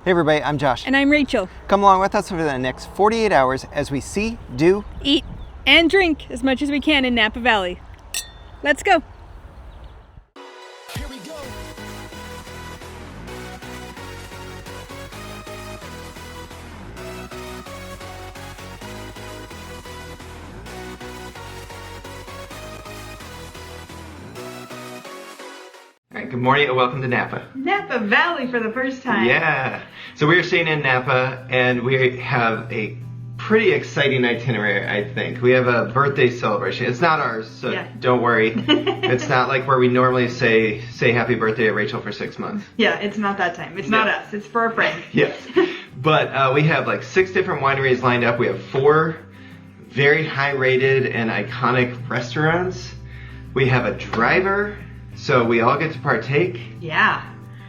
Hey everybody, I'm Josh. And I'm Rachael. Come along with us for the next 48 hours as we see, do, eat, and drink as much as we can in Napa Valley. Let's go. Here we go. All right, good morning and welcome to Napa. Napa Valley for the first time. Yeah. So we're staying in Napa and we have a pretty exciting itinerary, I think. We have a birthday celebration. It's not ours, so don't worry. It's not like where we normally say happy birthday to Rachael for 6 months. Yeah, it's not that time. It's not us. It's for a friend. Yes. But we have like 6 different wineries lined up. We have 4 very high rated and iconic restaurants. We have a driver, so we all get to partake. Yeah.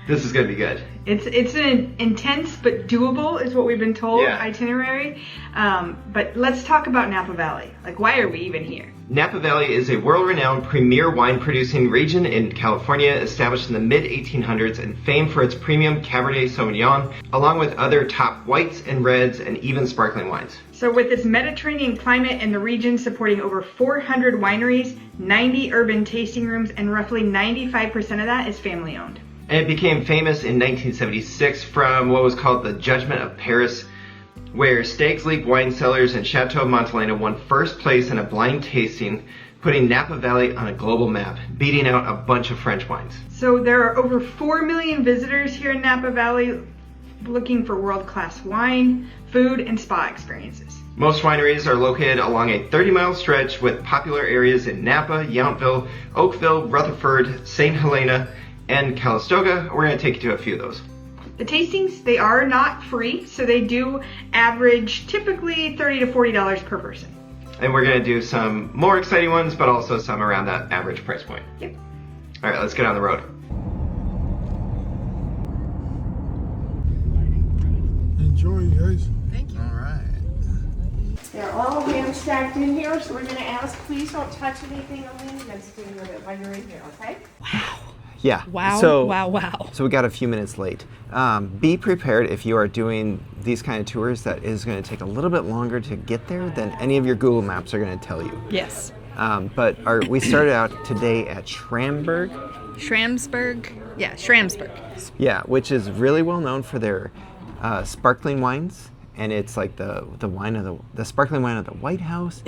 This is going to be good. It's an intense but doable, is what we've been told, itinerary. But let's talk about Napa Valley. Like, why are we even here? Napa Valley is a world-renowned premier wine-producing region in California, established in the mid-1800s and famed for its premium Cabernet Sauvignon, along with other top whites and reds and even sparkling wines. So with its Mediterranean climate and the region supporting over 400 wineries, 90 urban tasting rooms, and roughly 95% of that is family-owned. And it became famous in 1976 from what was called the Judgment of Paris, where Stag's Leap Wine Cellars and Chateau Montelena won first place in a blind tasting, putting Napa Valley on a global map, beating out a bunch of French wines. So there are over 4 million visitors here in Napa Valley looking for world-class wine, food, and spa experiences. Most wineries are located along a 30-mile stretch with popular areas in Napa, Yountville, Oakville, Rutherford, St. Helena, and Calistoga. We're going to take you to a few of those. The tastings, they are not free, so they do average typically $30 to $40 per person. And we're going to do some more exciting ones, but also some around that average price point. Yep. All right, let's get on the road. Enjoy, you guys. Thank you. All right. They're all hand stacked in here, so we're gonna ask, please don't touch anything on the inside with it while you're in here, okay? Yeah. Wow, So, wow. So we got a few minutes late. Be prepared if you are doing these kind of tours that is going to take a little bit longer to get there than any of your Google Maps are going to tell you. Yes. But we started out today at Schramsberg. Schramsberg. Yeah, Schramsberg. Yeah, which is really well known for their sparkling wines. And it's like the sparkling wine of the White House.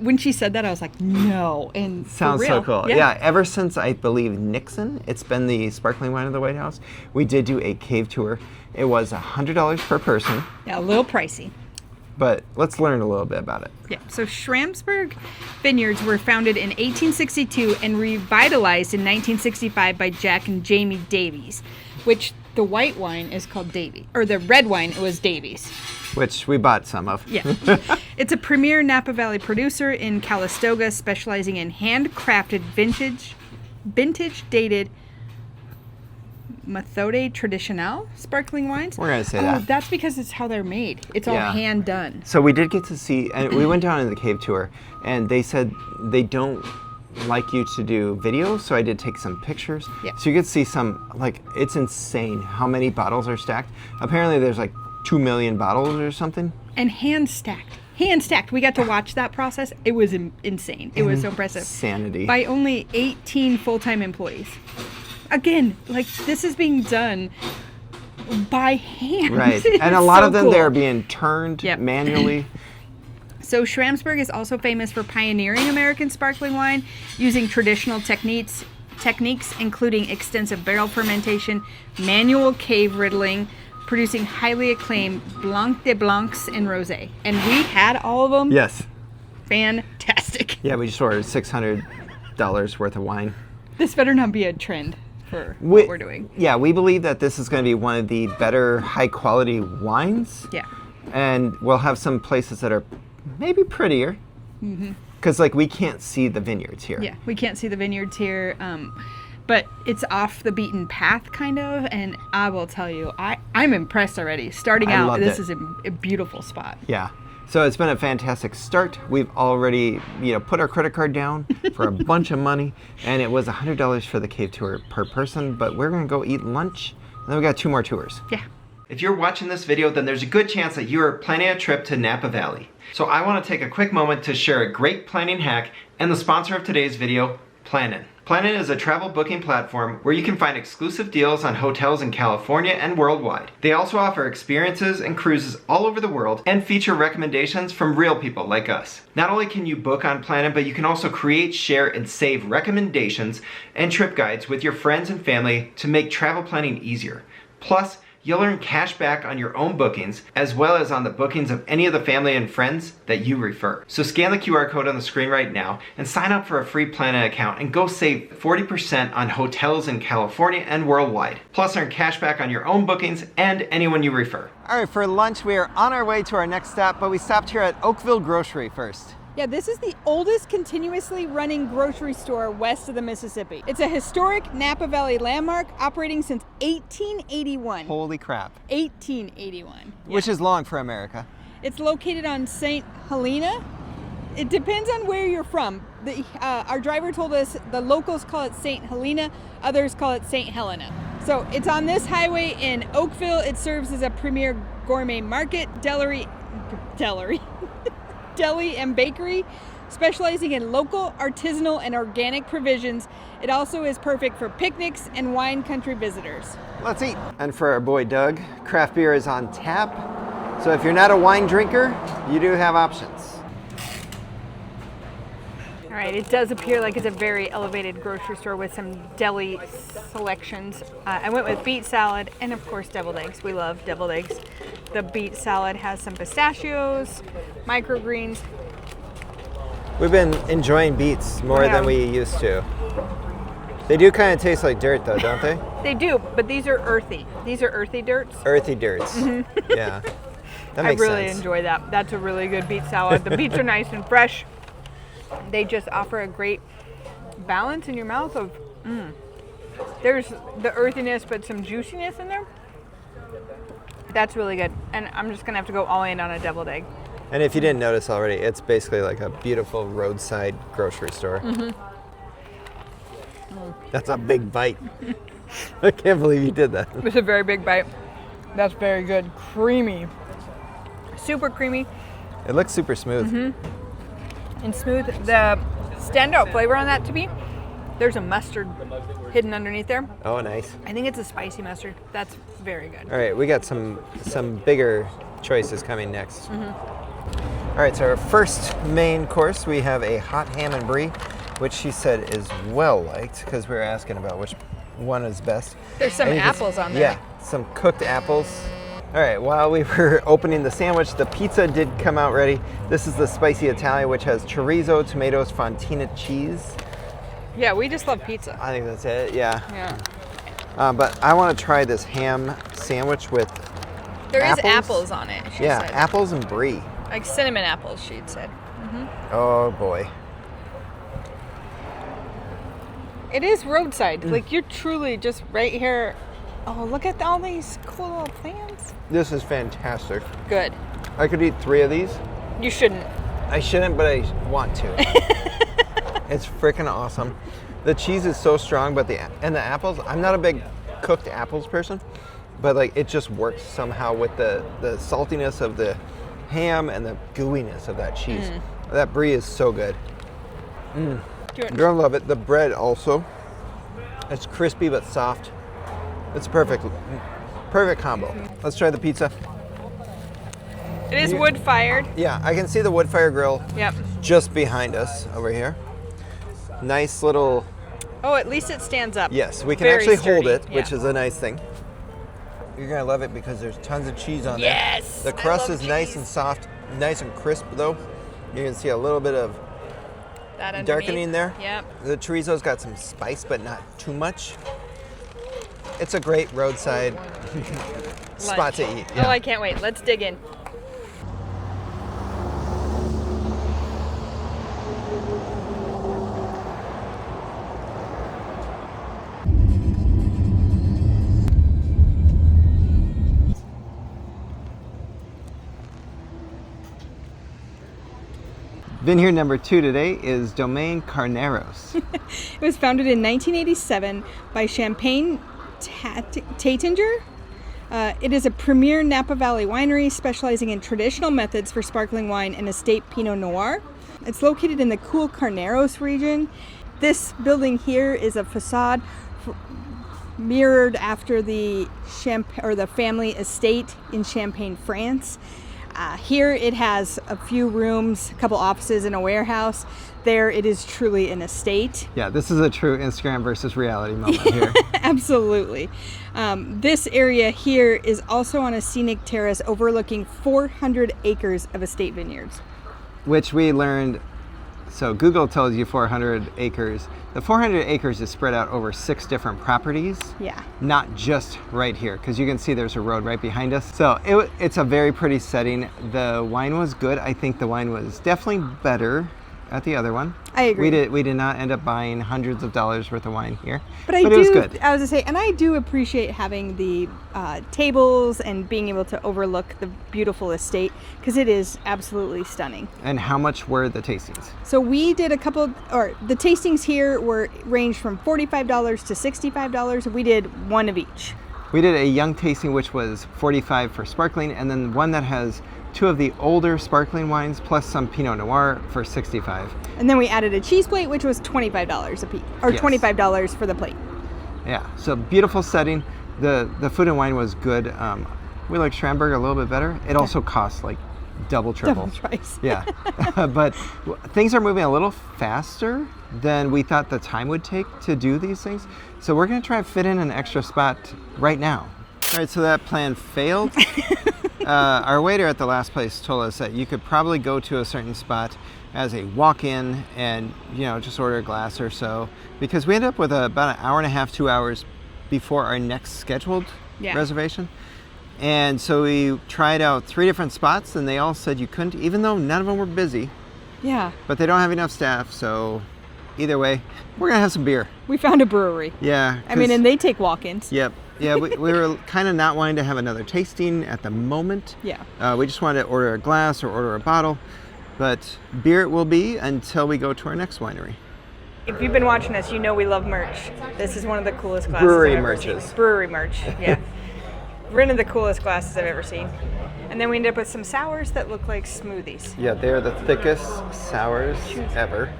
When she said that, I was like, no. And sounds so cool. Yeah, ever since I believe Nixon, it's been the sparkling wine of the White House. We did do a cave tour. It was $100 per person. Yeah, a little pricey. But let's learn a little bit about it. Yeah, so Schramsberg Vineyards were founded in 1862 and revitalized in 1965 by Jack and Jamie Davies, which the white wine is called Davy, or the red wine was Davies. Which we bought some of. Yeah. It's a premier Napa Valley producer in Calistoga, specializing in handcrafted vintage dated Methode Traditionale sparkling wines. We're going to say that. Oh, that's because it's how they're made. It's all hand done. So we did get to see, and we went down in the cave tour, and they said they don't like you to do video, so I did take some pictures. Yeah. So you could see some, like, it's insane how many bottles are stacked. Apparently there's like 2 million bottles or something. And hand stacked. We got to watch that process. It was insane. It was so impressive. Insanity. By only 18 full-time employees. Again, like, this is being done by hand. Right. And a lot of them, they're being turned manually. So Schramsberg is also famous for pioneering American sparkling wine, using traditional techniques including extensive barrel fermentation, manual cave riddling, producing highly acclaimed Blanc de Blancs and Rosé. And we had all of them. Yes. Fantastic. Yeah, we just ordered $600 worth of wine. This better not be a trend for what we're doing. Yeah, we believe that this is going to be one of the better high-quality wines. Yeah. And we'll have some places that are maybe prettier. Because, like, we can't see the vineyards here. Yeah, we can't see the vineyards here. But it's off the beaten path, kind of. And I will tell you, I'm impressed already. Starting out, this is a beautiful spot. Yeah. So it's been a fantastic start. We've already, put our credit card down for a bunch of money, and it was $100 for the cave tour per person. But we're gonna go eat lunch, and then we got 2 more tours. Yeah. If you're watching this video, then there's a good chance that you are planning a trip to Napa Valley. So I want to take a quick moment to share a great planning hack and the sponsor of today's video, Plannin'. Plannin' is a travel booking platform where you can find exclusive deals on hotels in California and worldwide. They also offer experiences and cruises all over the world and feature recommendations from real people like us. Not only can you book on Plannin', but you can also create, share, and save recommendations and trip guides with your friends and family to make travel planning easier. Plus, you'll earn cash back on your own bookings, as well as on the bookings of any of the family and friends that you refer. So scan the QR code on the screen right now and sign up for a free Plannin' account and go save 40% on hotels in California and worldwide. Plus earn cash back on your own bookings and anyone you refer. All right, for lunch we are on our way to our next stop, but we stopped here at Oakville Grocery first. Yeah, this is the oldest continuously running grocery store west of the Mississippi. It's a historic Napa Valley landmark operating since 1881. Holy crap. 1881. Yeah. Which is long for America. It's located on St. Helena. It depends on where you're from. Our driver told us the locals call it St. Helena, others call it St. Helena. So it's on this highway in Oakville. It serves as a premier gourmet market, deli and bakery, specializing in local, artisanal, and organic provisions. It also is perfect for picnics and wine country visitors. Let's eat. And for our boy Doug, craft beer is on tap. So if you're not a wine drinker, you do have options. All right, it does appear like it's a very elevated grocery store with some deli selections. I went with beet salad and of course deviled eggs. We love deviled eggs. The beet salad has some pistachios, microgreens. We've been enjoying beets more than we used to. They do kind of taste like dirt though, don't they? They do, but these are earthy. These are earthy dirts. Earthy dirts. Yeah. That makes I really sense. enjoy that. That's a really good beet salad. The beets are nice and fresh. They just offer a great balance in your mouth of, there's the earthiness but some juiciness in there. That's really good. And I'm just gonna have to go all in on a deviled egg. And if you didn't notice already, it's basically like a beautiful roadside grocery store. That's a big bite. I can't believe you did that. It's a very big bite. That's very good. Creamy. Super creamy. It looks super smooth. And smooth. The standout flavor on that to me, there's a mustard hidden underneath there. Oh, nice. I think it's a spicy mustard. That's very good. All right, we got some bigger choices coming next. All right, so our first main course, we have a hot ham and brie, which she said is well liked because we were asking about which one is best. There's some apples on there. Yeah, some cooked apples. All right, while we were opening the sandwich, the pizza did come out ready. This is the spicy Italian, which has chorizo, tomatoes, fontina cheese. Yeah, we just love pizza. I think that's it, yeah. Yeah. But I want to try this ham sandwich with There apples. is apples on it, she said. Apples and brie. Like cinnamon apples, she'd said. Oh boy. It is roadside. Like you're truly just right here. Oh, look at all these cool little plants. This is fantastic. Good. I could eat 3 of these. You shouldn't. I shouldn't, but I want to. It's freaking awesome. The cheese is so strong, but the apples, I'm not a big cooked apples person, but like it just works somehow with the saltiness of the ham and the gooiness of that cheese. That brie is so good. Gonna love it. The bread also. It's crispy but soft. It's perfect combo. Let's try the pizza. It is wood fired. Yeah, I can see the wood fire grill Yep. just behind us over here. Nice little, Oh, at least it stands up. yes, we can Very actually hold sturdy, it, which yeah. is a nice thing. You're gonna love it because there's tons of cheese on Yes, there. The I crust love is nice cheese. and soft, nice and crisp though. You can see a little bit of That underneath. darkening there. Yep. The chorizo's got some spice, but not too much. It's a great roadside spot Lunch. to eat. Oh, I can't wait. Let's dig in. Vineyard number 2 today is Domaine Carneros. It was founded in 1987 by Champagne Taittinger. It is a premier Napa Valley winery specializing in traditional methods for sparkling wine and estate Pinot Noir. It's located in the cool Carneros region. This building here is a facade mirrored after the family estate in Champagne, France. Here it has a few rooms, a couple offices, and a warehouse. There it is truly an estate. Yeah, this is a true Instagram versus reality moment here. Absolutely. This area here is also on a scenic terrace overlooking 400 acres of estate vineyards. Which we learned, so Google tells you 400 acres. The 400 acres is spread out over 6 different properties. Yeah. Not just right here, because you can see there's a road right behind us. So it's a very pretty setting. The wine was good. I think the wine was definitely better at the other one. I agree. We did not end up buying hundreds of dollars worth of wine here, but it was good. I was gonna say, and I do appreciate having the tables and being able to overlook the beautiful estate, because it is absolutely stunning. And how much were the tastings? So we did the tastings here ranged from $45 to $65. We did one of each. We did a young tasting, which was $45 for sparkling, and then one that has 2 of the older sparkling wines plus some Pinot Noir for $65. And then we added a cheese plate, which was $25 a piece, or Yes. $25 for the plate. Yeah, so beautiful setting. The food and wine was good. We like Schramsberg a little bit better. It also costs like double, triple. Double price. Yeah, but things are moving a little faster than we thought the time would take to do these things. So we're gonna try and fit in an extra spot right now. All right, so that plan failed. Our waiter at the last place told us that you could probably go to a certain spot as a walk-in and, just order a glass or so, because we ended up with about an hour and a half, 2 hours before our next scheduled reservation. And so we tried out 3 different spots, and they all said you couldn't, even though none of them were busy. Yeah. But they don't have enough staff, so either way, we're gonna have some beer. We found a brewery. Yeah. I mean, and they take walk-ins. Yep. Yeah, we were kind of not wanting to have another tasting at the moment. Yeah. We just wanted to order a glass or order a bottle, but beer it will be until we go to our next winery. If you've been watching us, you know we love merch. This is one of the coolest glasses Brewery I've ever merches. seen. Brewery merch, yeah. One of the coolest glasses I've ever seen. And then we ended up with some sours that look like smoothies. Yeah, they're the thickest sours ever.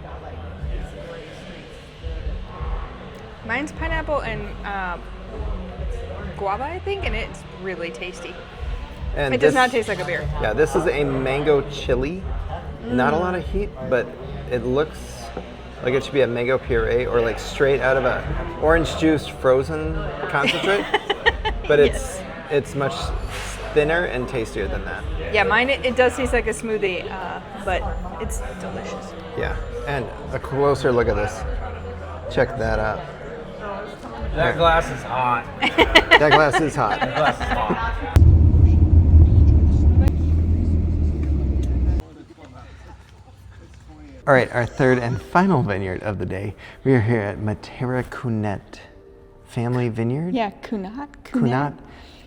Mine's pineapple and guava, I think, and it's really tasty. And It does not taste like a beer. Yeah, this is a mango chili. Not a lot of heat, but it looks like it should be a mango puree or like straight out of a orange juice frozen concentrate. But it's much thinner and tastier than that. Yeah, mine, it does taste like a smoothie, but it's delicious. Yeah, and a closer look at this. Check that out. That glass is hot. That glass is hot. That glass is hot. All right, our third and final vineyard of the day. We are here at Materra Cunat Family Vineyard. Yeah, Cunat. Cunat.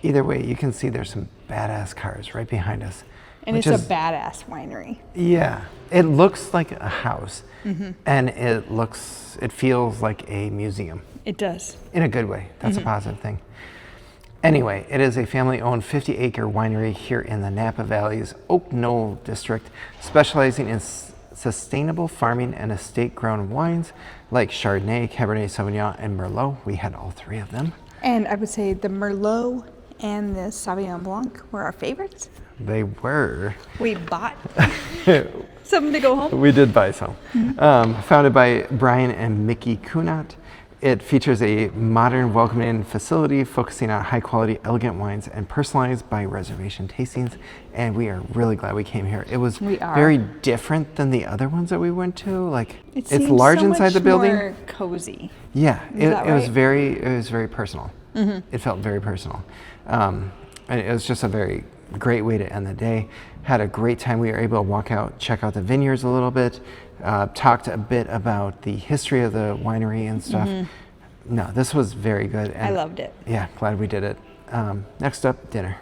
Either way, you can see there's some badass cars right behind us. And it's a badass winery. Yeah, it looks like a house, and it feels like a museum. It does. In a good way. That's a positive thing. Anyway, it is a family-owned 50-acre winery here in the Napa Valley's Oak Knoll district, specializing in sustainable farming and estate-grown wines like Chardonnay, Cabernet Sauvignon, and Merlot. We had all 3 of them. And I would say the Merlot and the Sauvignon Blanc were our favorites. They were. We bought something to go home. We did buy some. Founded by Brian and Mickey Cunat. It features a modern, welcoming facility focusing on high-quality, elegant wines and personalized by reservation tastings. And we are really glad we came here. It was very different than the other ones that we went to. Like, it's large so inside the building. More cozy. Yeah, it was right? it was very personal. It felt very personal, and it was just a very great way to end the day. Had a great time. We were able to walk out, check out the vineyards a little bit. Talked a bit about the history of the winery and stuff. No, this was very good. And I loved it. Yeah, glad we did it. Next up, dinner.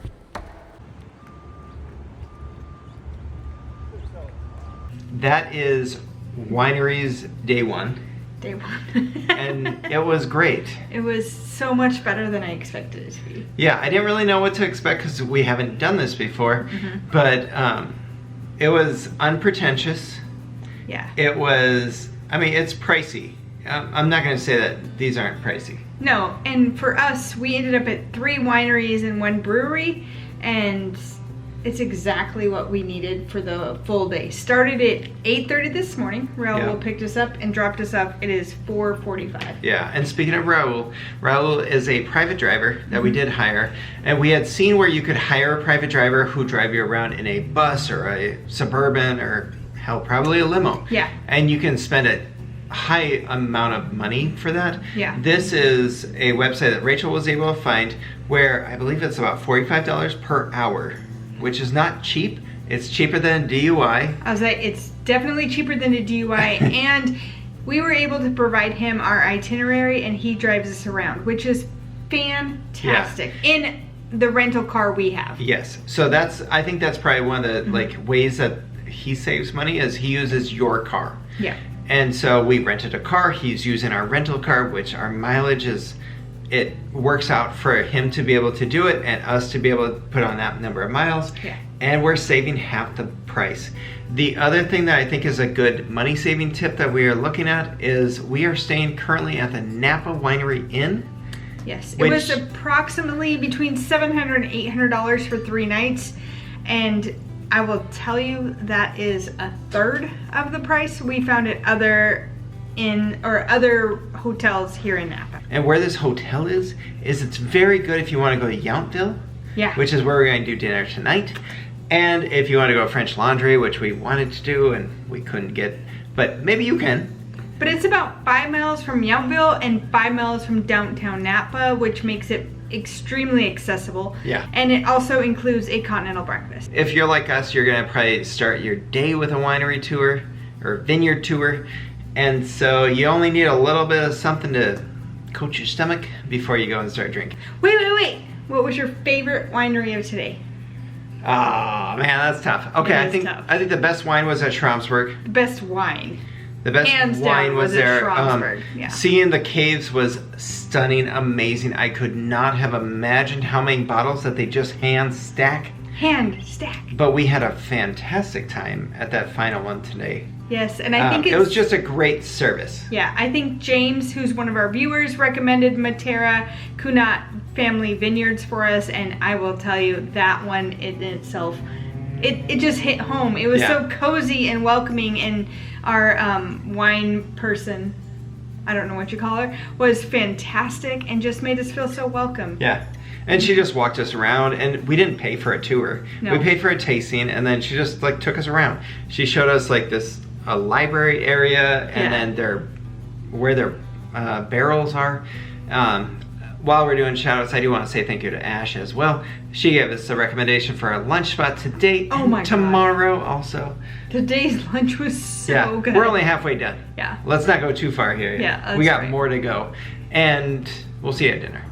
That is Winery's day 1. Day one. and it was great. It was so much better than I expected it to be. Yeah, I didn't really know what to expect because we haven't done this before, but it was unpretentious. Yeah. It was, I mean, it's pricey. I'm not going to say that these aren't pricey. No, and for us, we ended up at 3 wineries and 1 brewery, and it's exactly what we needed for the full day. Started at 8:30 this morning. Rachael picked us up and dropped us off. It is 4:45. Yeah, and speaking of Rachael is a private driver that we did hire, and we had seen where you could hire a private driver who drive you around in a bus or a Suburban or hell, probably a limo. Yeah. And you can spend a high amount of money for that. Yeah. This is a website that Rachael was able to find where I believe it's about $45 per hour, which is not cheap. It's cheaper than DUI. I was like, it's definitely cheaper than a DUI, and we were able to provide him our itinerary, and he drives us around, which is fantastic in the rental car we have. Yes. So I think that's probably one of the like ways that he saves money is he uses your car. Yeah. And so we rented a car. He's using our rental car, which our mileage it works out for him to be able to do it and us to be able to put on that number of miles. Yeah. And we're saving half the price. The other thing that I think is a good money saving tip that we are looking at is we are staying currently at the Napa Winery Inn. Yes. Which- It was approximately between $700 and $800 for 3 nights, and I will tell you that is a third of the price we found at other hotels here in Napa. And where this hotel is it's very good if you want to go to Yountville, Yeah. which is where we're going to do dinner tonight. And if you want to go French Laundry, which we wanted to do and we couldn't get, but maybe you can. But it's about 5 miles from Yountville and 5 miles from downtown Napa, which makes it extremely accessible. Yeah. And it also includes a continental breakfast. If you're like us, you're going to probably start your day with a winery tour or vineyard tour. And so you only need a little bit of something to coat your stomach before you go and start drinking. Wait. What was your favorite winery of today? Oh man, that's tough. Okay, It is tough. I think the best wine was at Schramsberg. The best wine. The best Hands down wine was was at there. Schramsberg, yeah. Seeing the caves was stunning, amazing. I could not have imagined how many bottles that they just hand stack. Hand stack. But we had a fantastic time at that final one today. Yes, and I think it was just a great service. Yeah, I think James, who's one of our viewers, recommended Materra Cunat Family Vineyards for us, and I will tell you that one in itself, it just hit home. It was so cozy and welcoming, and our wine person, I don't know what you call her, was fantastic and just made us feel so welcome. Yeah. And she just walked us around, and we didn't pay for a tour. No. We paid for a tasting, and then she just like took us around. She showed us like a library area, and then where their barrels are. While we're doing shout-outs, I do want to say thank you to Ash as well. She gave us a recommendation for a lunch spot today and tomorrow also. Today's lunch was so good. We're only halfway done. Yeah. Let's not go too far here. Yeah, that's we got right. more to go. And we'll see you at dinner.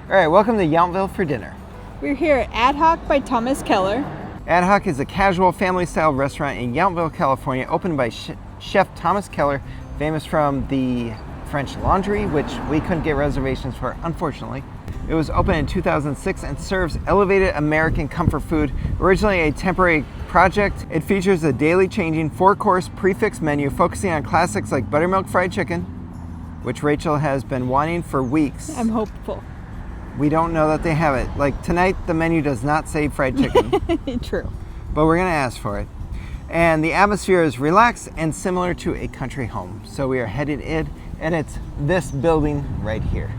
All right, welcome to Yountville for dinner. We're here at Ad Hoc by Thomas Keller. Ad Hoc is a casual family-style restaurant in Yountville, California, opened by Chef Thomas Keller, famous from the French Laundry, which we couldn't get reservations for, unfortunately. It was opened in 2006 and serves elevated American comfort food. Originally a temporary project, it features a daily changing 4-course prix-fixe menu focusing on classics like buttermilk fried chicken, which Rachael has been wanting for weeks. I'm hopeful. We don't know that they have it. Like tonight, the menu does not say fried chicken. True. But we're gonna ask for it. And the atmosphere is relaxed and similar to a country home. So we are headed in, and it's this building right here.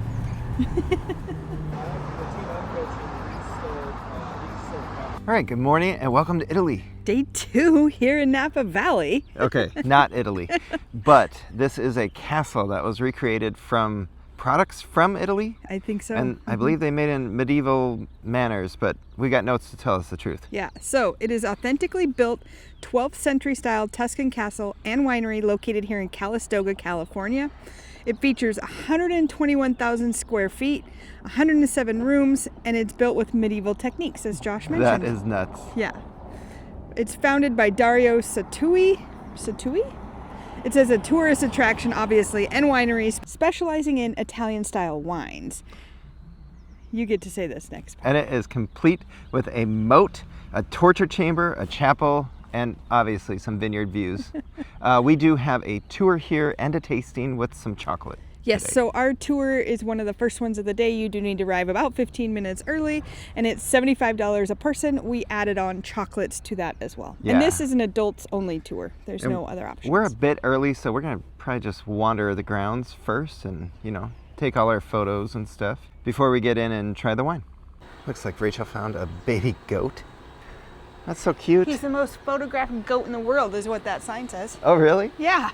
All right, good morning and welcome to Italy. Day 2 here in Napa Valley. Okay, not Italy, but this is a castle that was recreated from products from Italy. I think so. And I believe they made in medieval manners, but we got notes to tell us the truth. Yeah, so it is authentically built 12th century style Tuscan castle and winery located here in Calistoga, California. It features 121,000 square feet, 107 rooms, and it's built with medieval techniques, as Josh mentioned. That is nuts. Yeah. It's founded by Dario Satui. It says a tourist attraction, obviously, and wineries specializing in Italian-style wines. You get to say this next part. And it is complete with a moat, a torture chamber, a chapel, and obviously some vineyard views. We do have a tour here and a tasting with some chocolate. Yes, today. so our tour is one of the first ones of the day. You do need to arrive about 15 minutes early, and it's $75 a person. We added on chocolates to that as well. Yeah. And this is an adults-only tour. There's no other options. We're a bit early, so we're gonna probably just wander the grounds first and, you know, take all our photos and stuff before we get in and try the wine. Looks like Rachael found a baby goat. That's so cute. He's the most photographed goat in the world, is what that sign says. Oh, really? Yeah.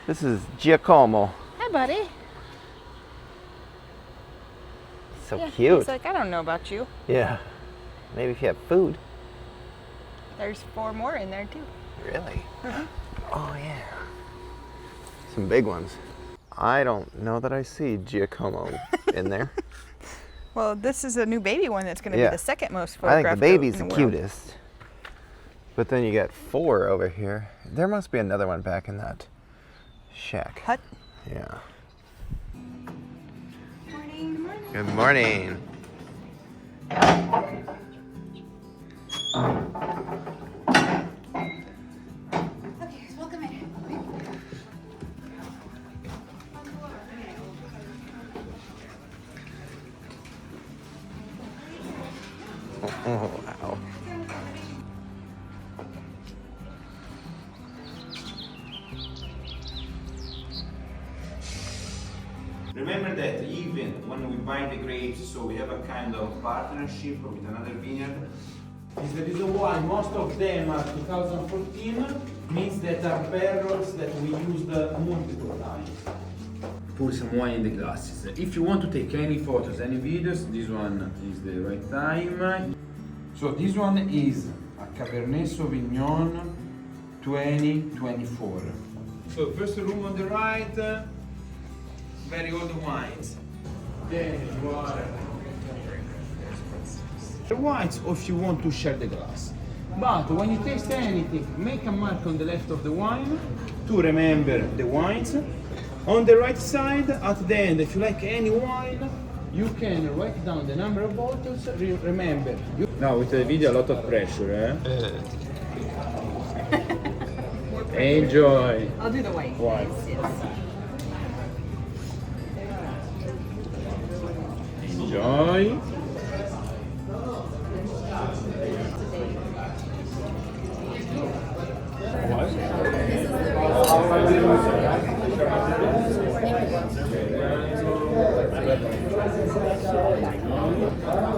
This is Giacomo. Hi, buddy. So Yeah, cute. He's like, I don't know about you. Yeah. Maybe if you have food. There's 4 more in there, too. Really? Oh, yeah. Some big ones. I don't know that I see Giacomo in there. Well, this is a new baby one that's going to Yeah. be the second most I photographed think the baby's goat the in world. cutest. But then you got 4 over here. There must be another one back in that shack. Hut. Yeah. Morning, morning. Good morning. Okay, welcome in. Oh, wow. Remember that even when we buy the grapes, so we have a kind of partnership with another vineyard. Is the reason why most of them are 2014 means that are barrels that we used multiple times. Pour some wine in the glasses. If you want to take any photos, any videos, this one is the right time. So this one is a Cabernet Sauvignon 2024. So first room on the right, very old wines. Then you are the whites, or if you want to share the glass. But when you taste anything, make a mark on the left of the wine to remember the wines. On the right side, at the end, if you like any wine, you can write down the number of bottles. Remember. Now with the video, a lot of pressure, Enjoy. I'll do the white. White. Enjoy.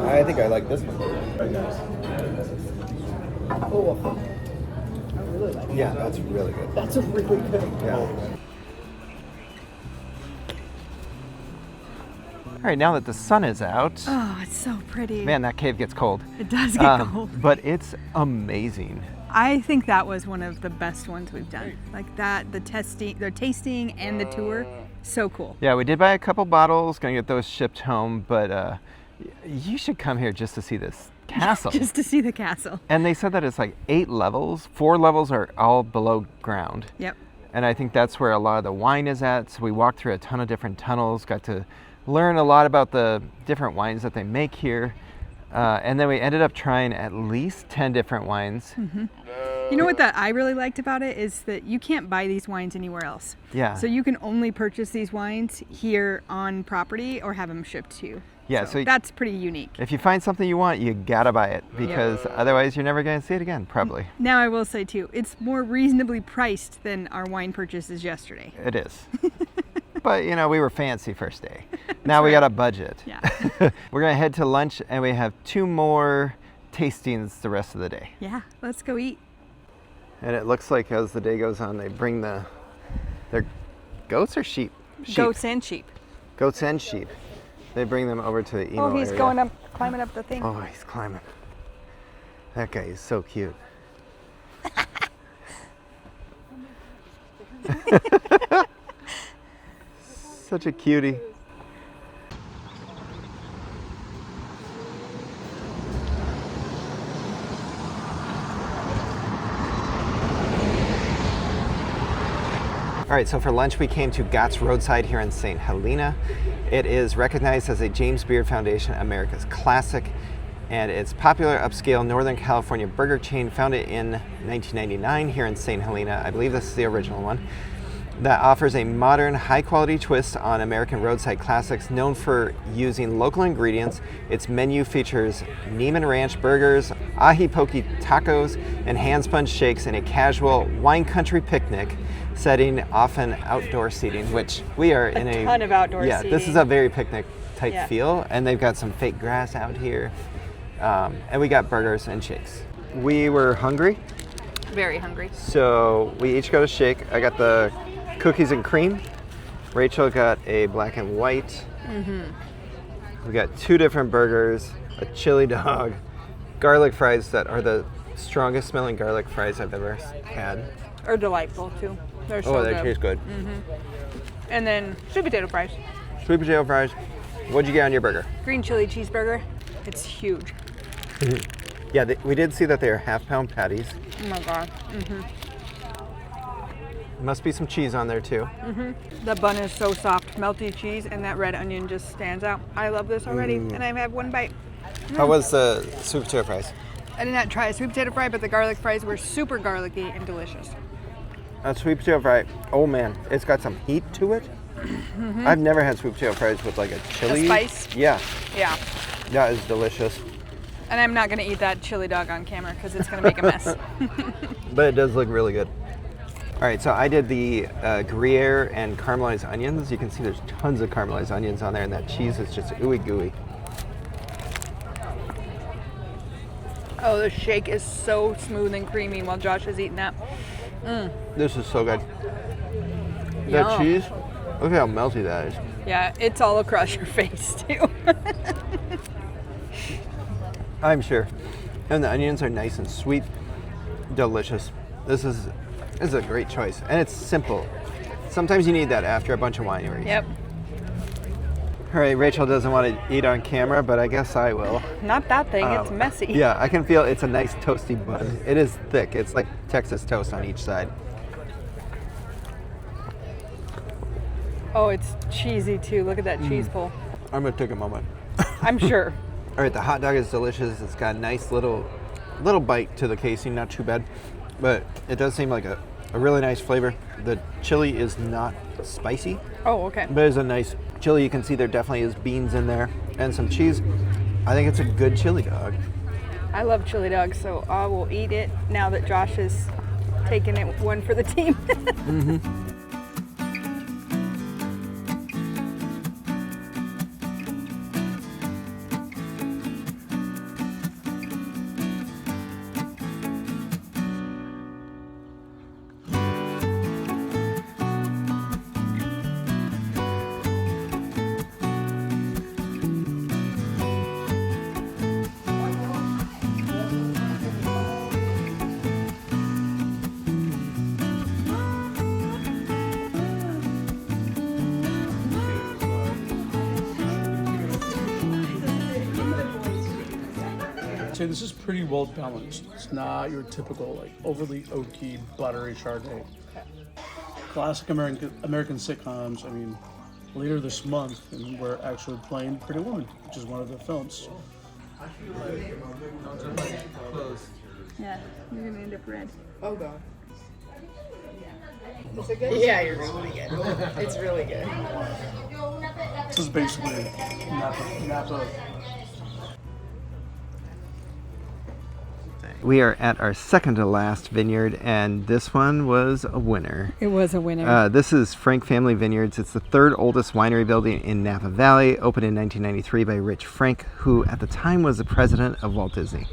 I think I like this one. Yeah, that's really good. That's a really good. Yeah. All right, now that the sun is out, Oh, it's so pretty. man, that cave gets cold. It does get cold. But it's amazing. I think that was one of the best ones we've done. Like that, the tasting and the tour, so cool. Yeah, we did buy a couple bottles, gonna get those shipped home, but you should come here just to see this castle. Just to see the castle. And they said that it's like 8 levels. 4 levels are all below ground. Yep. And I think that's where a lot of the wine is at. So we walked through a ton of different tunnels, got to learn a lot about the different wines that they make here. And then we ended up trying at least 10 different wines. Mm-hmm. You know what that I really liked about it is that you can't buy these wines anywhere else. Yeah. So you can only purchase these wines here on property or have them shipped to you. Yeah, so that's pretty unique. If you find something you want, you gotta buy it because otherwise you're never gonna see it again, probably. Now I will say too, it's more reasonably priced than our wine purchases yesterday. It is. But you know, we were fancy first day. Now we got a budget. Yeah. We're gonna head to lunch and we have 2 more tastings the rest of the day. Yeah, let's go eat. And it looks like as the day goes on, they bring their goats or sheep? Sheep. Goats and sheep. Goats and sheep. They bring them over to the emo Oh, he's area. going up, climbing up the thing. Oh, he's climbing. That guy is so cute. Such a cutie. All right, so for lunch we came to Gott's Roadside here in St. Helena. It is recognized as a James Beard Foundation America's Classic, and it's popular upscale Northern California burger chain founded in 1999 here in St. Helena. I believe this is the original one. That offers a modern, high-quality twist on American roadside classics, known for using local ingredients. Its menu features Neiman Ranch burgers, ahi poke tacos, and hand-spun shakes in a casual wine country picnic setting, often outdoor seating, which we are in a ton of outdoor yeah, seating. this is a very picnic-type Yeah. feel, and they've got some fake grass out here, and we got burgers and shakes. We were hungry, Very hungry. so we each got a shake. I got the cookies and cream. Rachael got a black and white. We got 2 different burgers, a chili dog, garlic fries that are the strongest smelling garlic fries I've ever had. Are delightful too. They're so Oh, they good. taste good. And then sweet potato fries, Sweet potato fries. What'd you get on your burger? green chili cheeseburger. It's huge. Yeah, we did see that they are half-pound patties. Oh my god. Must be some cheese on there too. The bun is so soft, melty cheese, and that red onion just stands out. I love this already, and I've had one bite. How was the sweet potato fries? I did not try a sweet potato fry, but the garlic fries were super garlicky and delicious. A sweet potato fry, oh man, it's got some heat to it. I've never had sweet potato fries with like a chili. spice? Yeah, Yeah. that is delicious. And I'm not going to eat that chili dog on camera because it's going to make a mess. But it does look really good. All right, so I did the Gruyere and caramelized onions. You can see there's tons of caramelized onions on there, and that cheese is just ooey gooey. Oh, the shake is so smooth and creamy while Josh is eating that. This is so good. That Yum. cheese, look how melty that is. Yeah, it's all across your face too. I'm sure. And the onions are nice and sweet, delicious. This is a great choice, and it's simple. Sometimes you need that after a bunch of wineries. Yep. All right, Rachael doesn't want to eat on camera, but I guess I will. Not that thing, it's messy. Yeah, I can feel it's a nice toasty bun. It is thick. It's like Texas toast on each side. Oh, it's cheesy too. Look at that cheese pull. I'm gonna take a moment. I'm sure. All right, the hot dog is delicious. It's got a nice little bite to the casing, not too bad, but it does seem like a really nice flavor. The chili is not spicy, Oh, okay. but it's a nice chili. You can see there definitely is beans in there and some cheese. I think it's a good chili dog. I love chili dogs, so I will eat it now that Josh is taking it one for the team. I'd say this is pretty well balanced. It's not your typical like overly oaky, buttery Chardonnay. Classic American sitcoms. I mean, later this month, and we're actually playing Pretty Woman, which is one of the films. Yeah, you're gonna end up red. Oh, God. Is it good? Yeah, you're really good. It's really good. This is basically Napa. We are at our second to last vineyard, and this one was a winner. It was a winner. This is Frank Family Vineyards. It's the third oldest winery building in Napa Valley, opened in 1993 by Rich Frank, who at the time was the president of Walt Disney.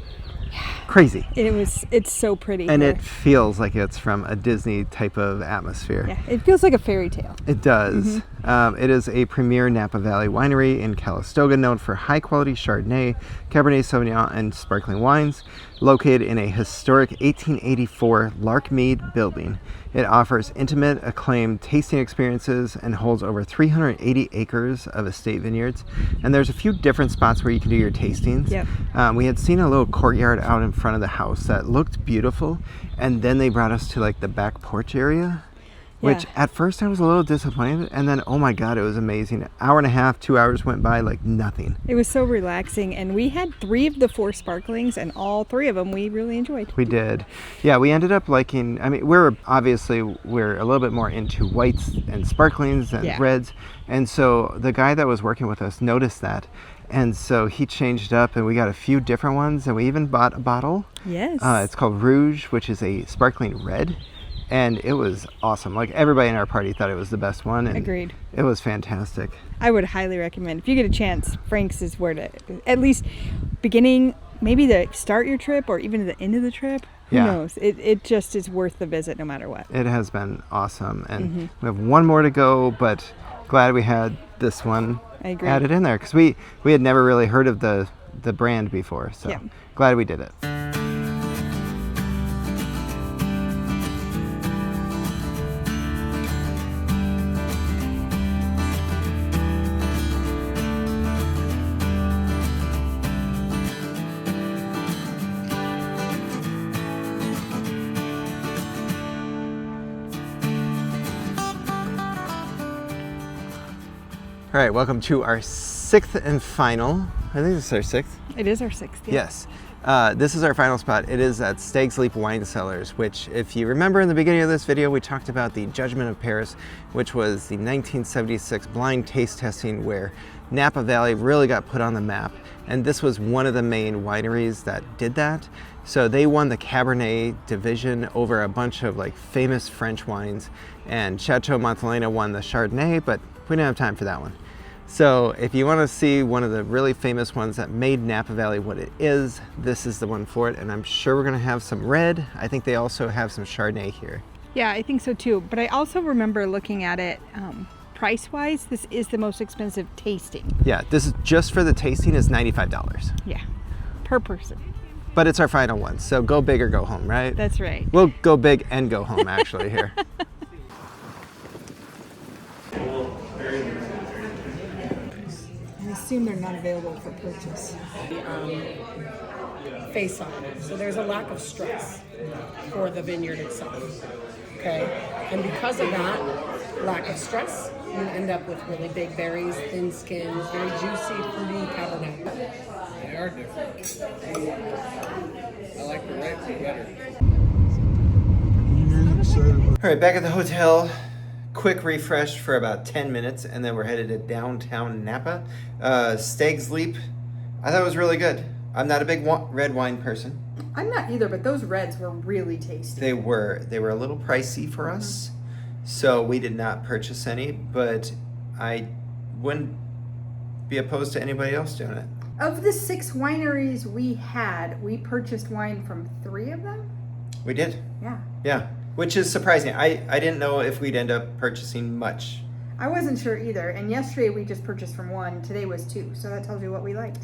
Crazy. It's so pretty. And here. it feels like it's from a Disney type of atmosphere. Yeah, it feels like a fairy tale. It does. It is a premier Napa Valley winery in Calistoga, known for high-quality Chardonnay, Cabernet Sauvignon, and sparkling wines. Located in a historic 1884 Larkmead building, it offers intimate, acclaimed tasting experiences and holds over 380 acres of estate vineyards. And there's a few different spots where you can do your tastings. Yep. We had seen a little courtyard out in front of the house that looked beautiful, and then they brought us to like the back porch area. which at first I was a little disappointed, and then, oh my God, it was amazing. Hour and a half, 2 hours went by like nothing. It was so relaxing, and we had 3 of the 4 sparklings, and all 3 of them we really enjoyed. We did. Yeah, we ended up liking, I mean, we're a little bit more into whites and sparklings and reds, and so the guy that was working with us noticed that, and so he changed up, and we got a few different ones, and we even bought a bottle. Yes. It's called Rouge, which is a sparkling red. And it was awesome. Like, everybody in our party thought it was the best one. And agreed. It was fantastic. I would highly recommend. If you get a chance, Frank's is where to, at least beginning, maybe to start your trip or even at the end of the trip. Who knows? It just is worth the visit no matter what. It has been awesome. And we have one more to go, but glad we had this one added in there. Because we had never really heard of the brand before. So glad we did it. All right, welcome to our 6th and final. I think this is our 6th. It is our 6th. Yeah. Yes. This is our final spot. It is at Stag's Leap Wine Cellars, which, if you remember in the beginning of this video, we talked about the Judgment of Paris, which was the 1976 blind taste testing where Napa Valley really got put on the map. And this was one of the main wineries that did that. So they won the Cabernet division over a bunch of like famous French wines. And Chateau Montelena won the Chardonnay, but we didn't have time for that one. So if you want to see one of the really famous ones that made Napa Valley what it is, this is the one for it. And I'm sure we're going to have some red. I think they also have some Chardonnay here. Yeah, I think so too. But I also remember looking at it price-wise, this is the most expensive tasting. Yeah, this is just for the tasting is $95. Yeah, per person. But it's our final one, so go big or go home, right? That's right. We'll go big and go home actually here. I assume they're not available for purchase. Face on it. So there's a lack of stress for the vineyard itself. Okay? And because of that lack of stress, you end up with really big berries, thin skins, very juicy, fruity Cabernet. They are different. I like the red better. All right, back at the hotel. Quick refresh for about 10 minutes, and then we're headed to downtown Napa. Stag's Leap, I thought it was really good. I'm not a big red wine person. I'm not either, but those reds were really tasty. They were a little pricey for us, so we did not purchase any, but I wouldn't be opposed to anybody else doing it. Of the 6 wineries we had, we purchased wine from 3 of them? We did. Yeah. Yeah, which is surprising. I didn't know if we'd end up purchasing much. I wasn't sure either, and yesterday we just purchased from 1, today was 2, so that tells you what we liked.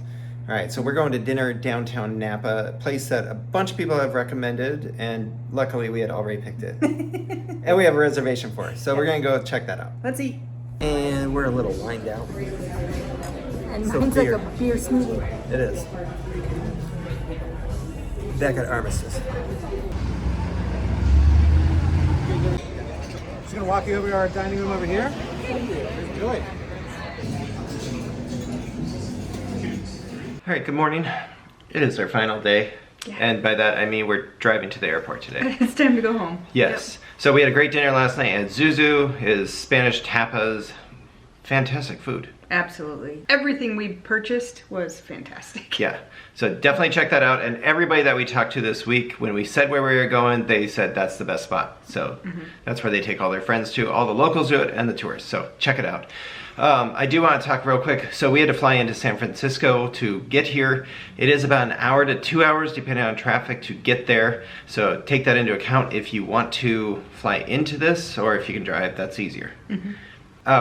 All right, so we're going to dinner downtown Napa, a place that a bunch of people have recommended, and luckily we had already picked it. And we have a reservation for it, so we're gonna go check that out. Let's eat. And we're a little wined out. And So mine's beer. like a beer smoothie. It is. Back at Armistice. Just gonna walk you over to our dining room over here. Enjoy. All right, good morning. It is our final day. Yeah. And by that, I mean we're driving to the airport today. It's time to go home. Yes. Yep. So we had a great dinner last night at ZuZu, his Spanish tapas. Fantastic food. Absolutely. Everything we purchased was fantastic. Yeah. So definitely check that out. And everybody that we talked to this week, when we said where we were going, they said that's the best spot. So that's where they take all their friends to. All the locals do it and the tourists. So check it out. I do want to talk real quick. So we had to fly into San Francisco to get here. It is about an hour to 2 hours depending on traffic to get there. So take that into account if you want to fly into this, or if you can drive, that's easier.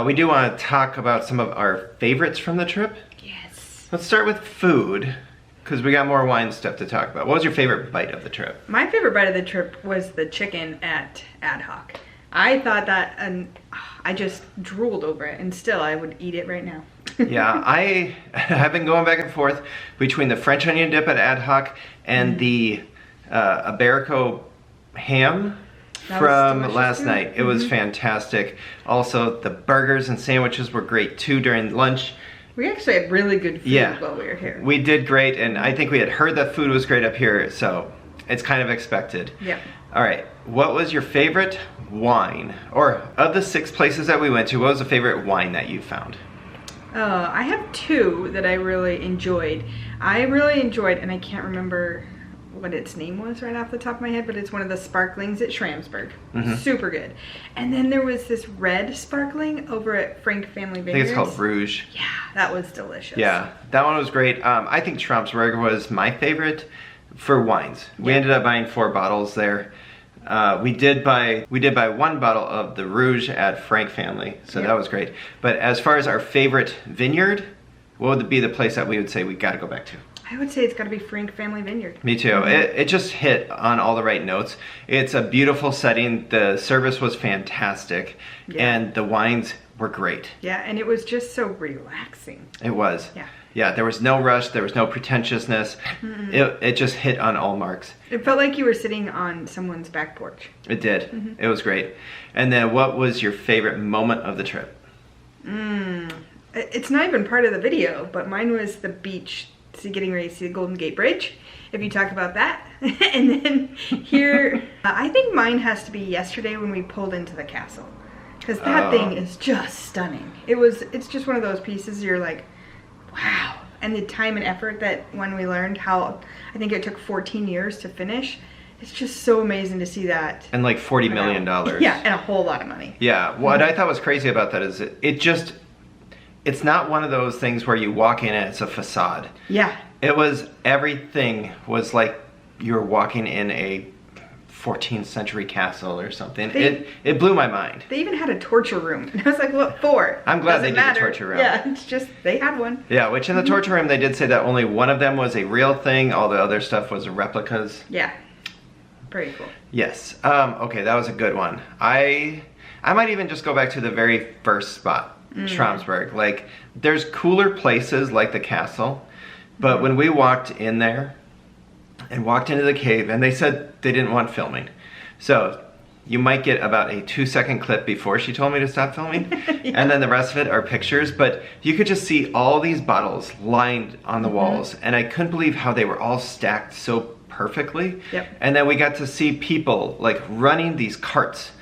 We do want to talk about some of our favorites from the trip. Yes. Let's start with food, because we got more wine stuff to talk about. What was your favorite bite of the trip? My favorite bite of the trip was the chicken at Ad Hoc. I thought that, and I just drooled over it, and still I would eat it right now. Yeah, I have been going back and forth between the French onion dip at Ad Hoc and the Iberico ham That was from delicious last too. night. It was fantastic. Also, the burgers and sandwiches were great too during lunch. We actually had really good food Yeah. while we were here. We did great, and I think we had heard that food was great up here, so it's kind of expected. Yep. All right, what was your favorite wine? Or of the 6 places that we went to, what was the favorite wine that you found? I have 2 that I really enjoyed. I really enjoyed, and I can't remember what its name was right off the top of my head, but it's one of the sparklings at Schramsberg. Super good. And then there was this red sparkling over at Frank Family I Vineyards. think it's called Rouge. Yeah, that was delicious. Yeah, that one was great. I think Schramsberg was my favorite for wines. We ended up buying 4 bottles there. We did buy 1 bottle of the Rouge at Frank Family, so that was great. But as far as our favorite vineyard, what would be the place that we would say we got to go back to? I would say it's got to be Frank Family Vineyard. Me too. It just hit on all the right notes. It's a beautiful setting. The service was fantastic, and the wines were great. Yeah, and it was just so relaxing. It was. Yeah. Yeah, there was no rush. There was no pretentiousness. It just hit on all marks. It felt like you were sitting on someone's back porch. It did. It was great. And then what was your favorite moment of the trip? It's not even part of the video, but mine was the beach, getting ready to see the Golden Gate Bridge, if you talk about that. And then here, I think mine has to be yesterday when we pulled into the castle. Because that thing is just stunning. It's just one of those pieces you're like, wow. And the time and effort that when we learned how, I think it took 14 years to finish. It's just so amazing to see that. And like $40 million. Yeah, and a whole lot of money. Yeah, what I thought was crazy about that is it's not one of those things where you walk in and it's a facade. Yeah. Everything was like you're walking in a 14th century castle or something. It blew my mind. They even had a torture room. And I was like, what for? I'm glad Doesn't they did matter. the torture room. Yeah, it's just, they had one. Yeah, which in the torture room they did say that only one of them was a real thing. All the other stuff was replicas. Yeah. Pretty cool. Yes. Okay, that was a good one. I might even just go back to the very first spot, Schramsberg. Like, there's cooler places like the castle, but when we walked in there and walked into the cave, and they said they didn't want filming. So you might get about a 2-second clip before she told me to stop filming, and then the rest of it are pictures, but you could just see all these bottles lined on the walls, and I couldn't believe how they were all stacked so perfectly. Yep. And then we got to see people like running these carts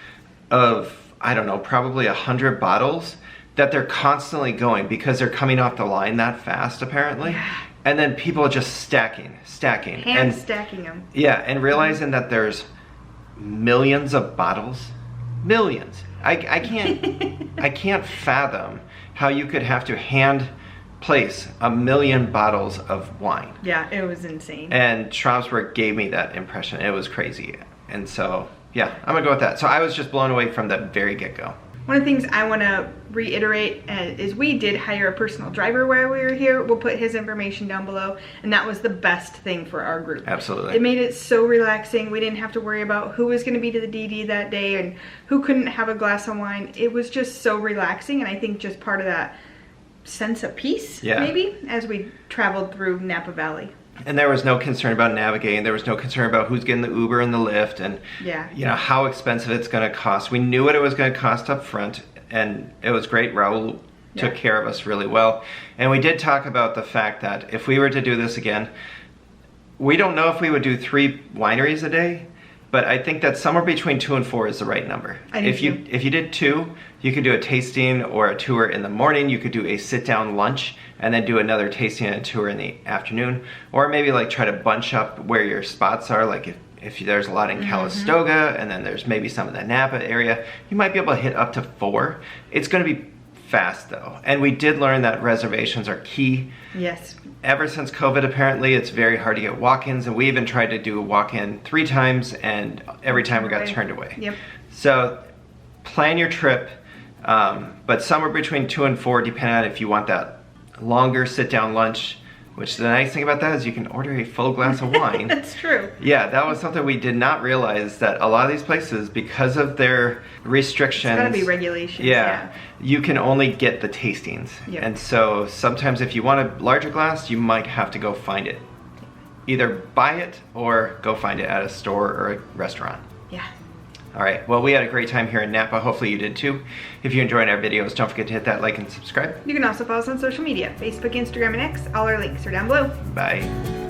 of, I don't know, probably 100 bottles that they're constantly going because they're coming off the line that fast apparently. Yeah. And then people just stacking. Hand stacking them. Yeah, and realizing that there's millions of bottles. Millions. I can't I can't fathom how you could have to hand place 1 million bottles of wine. Yeah, it was insane. And Schramsberg gave me that impression. It was crazy. And so, yeah, I'm gonna go with that. So I was just blown away from the very get-go. One of the things I want to reiterate is we did hire a personal driver while we were here. We'll put his information down below, and that was the best thing for our group. Absolutely. It made it so relaxing. We didn't have to worry about who was going to be to the DD that day and who couldn't have a glass of wine. It was just so relaxing, and I think just part of that sense of peace, maybe, as we traveled through Napa Valley. And there was no concern about navigating. There was no concern about who's getting the Uber and the Lyft and you know how expensive it's going to cost. We knew what it was going to cost up front, and it was great. Raul took care of us really well. And we did talk about the fact that if we were to do this again, we don't know if we would do 3 wineries a day, but I think that somewhere between 2 and 4 is the right number. If you did 2, you could do a tasting or a tour in the morning. You could do a sit-down lunch and then do another tasting and a tour in the afternoon, or maybe like try to bunch up where your spots are. Like if there's a lot in Calistoga and then there's maybe some in the Napa area, you might be able to hit up to 4. It's going to be fast though, and we did learn that reservations are key. Yes. Ever since COVID, apparently it's very hard to get walk-ins, and we even tried to do a walk-in 3 times, and every time we got turned away. Yep. So plan your trip, but somewhere between 2 and 4, depending on if you want that longer sit-down lunch, which the nice thing about that is you can order a full glass of wine. That's true. Yeah, that was something we did not realize, that a lot of these places, because of their restrictions, It's gotta be regulations. yeah, you can only get the tastings. Yep. And so sometimes if you want a larger glass, you might have to go find it. Either buy it or go find it at a store or a restaurant. Yeah. All right, well, we had a great time here in Napa. Hopefully you did too. If you enjoyed our videos, don't forget to hit that like and subscribe. You can also follow us on social media, Facebook, Instagram, and X. All our links are down below. Bye.